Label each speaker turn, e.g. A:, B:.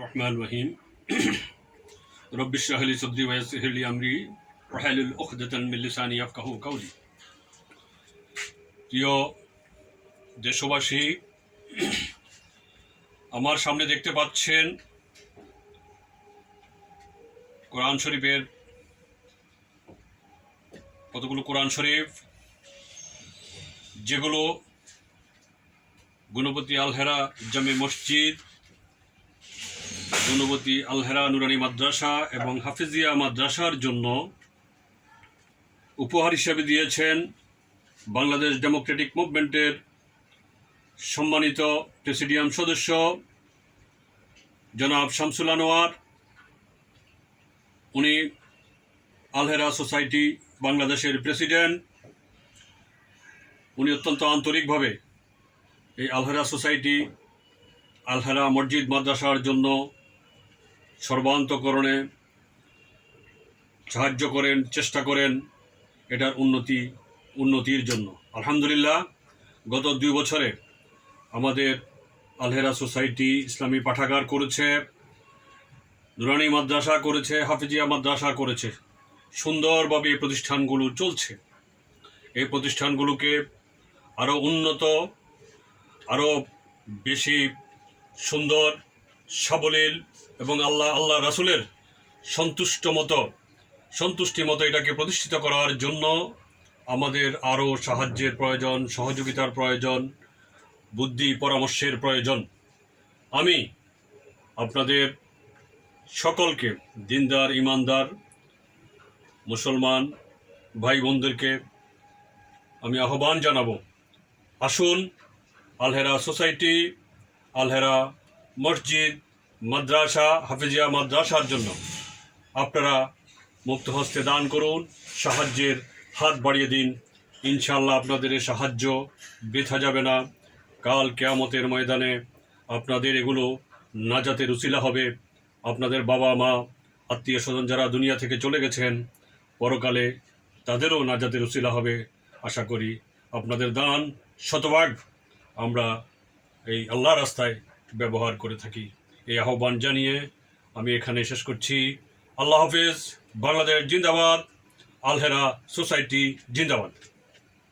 A: الرحمن الرحيم رب اشرح لي صدري ويسر لي أمري واحلل عقدة من لساني يفقهوا قولي। প্রিয় দেশবাসী, আমার সামনে দেখতে পাচ্ছেন কোরআন শরীফের কতগুলো কোরআন শরীফ, যেগুলো গুণবতী আলহেরা জামে মসজিদ, গুণবতী আলহেরা নুরানি মাদ্রাসা এবং হাফিজিয়া মাদ্রাসার জন্য উপহার হিসেবে দিয়েছেন বাংলাদেশ ডেমোক্রেটিক মুভমেন্টের সম্মানিত প্রেসিডিয়াম সদস্য জনাব শামসুল আনোয়ার। উনি আলহেরা সোসাইটি বাংলাদেশের প্রেসিডেন্ট। উনি অত্যন্ত আন্তরিকভাবে এই আলহেরা সোসাইটি, আলহেরা মসজিদ মাদ্রাসার জন্য সর্বান্তকরণে সাহায্য করেন, চেষ্টা করেন এটার উন্নতির জন্য। আলহামদুলিল্লাহ, গত 2 বছরে আমাদের আলহেরা সোসাইটি ইসলামী পাঠাগার করেছে, নুরানি মাদ্রাসা করেছে, হাফিজিয়া মাদ্রাসা করেছে। সুন্দরভাবে এই প্রতিষ্ঠানগুলো চলছে। এই প্রতিষ্ঠানগুলোকে আরও উন্নত, আরও বেশি সুন্দর, সাবলীল এবং আল্লাহ রাসূলের সন্তুষ্টি মতো এটাকে প্রতিষ্ঠিত করার জন্য আমাদের আরও সাহায্যের প্রয়োজন, সহযোগিতার প্রয়োজন, বুদ্ধি পরামর্শের প্রয়োজন। আমি আপনাদের সকলকে, দিনদার ইমানদার মুসলমান ভাই বোনদেরকে আমি আহ্বান জানাবো, আসুন আলহেরা সোসাইটি, আলহেরা মসজিদ মাদ্রাসা, হাফিজিয়া মাদ্রাসার জন্য আপনারা মুক্ত হস্তে দান করুন, সাহায্যের হাত বাড়িয়ে দিন। ইনশাআল্লাহ আপনাদের এই সাহায্য বৃথা যাবে না। কাল কিয়ামতের ময়দানে আপনাদের এগুলো নাজাতের উসিলা হবে। আপনাদের বাবা মা, আত্মীয় স্বজন যারা দুনিয়া থেকে চলে গেছেন, পরকালে তাদেরও নাজাতের উসিলা হবে। আশা করি আপনাদের দান শতভাগ আমরা এই আল্লাহ রাস্তায় ব্যবহার করে থাকি। এই আহ্বান জানিয়ে আমি এখানে শেষ করছি। আল্লাহ হাফেজ। বাংলাদেশ জিন্দাবাদ। আলহেরা সোসাইটি জিন্দাবাদ।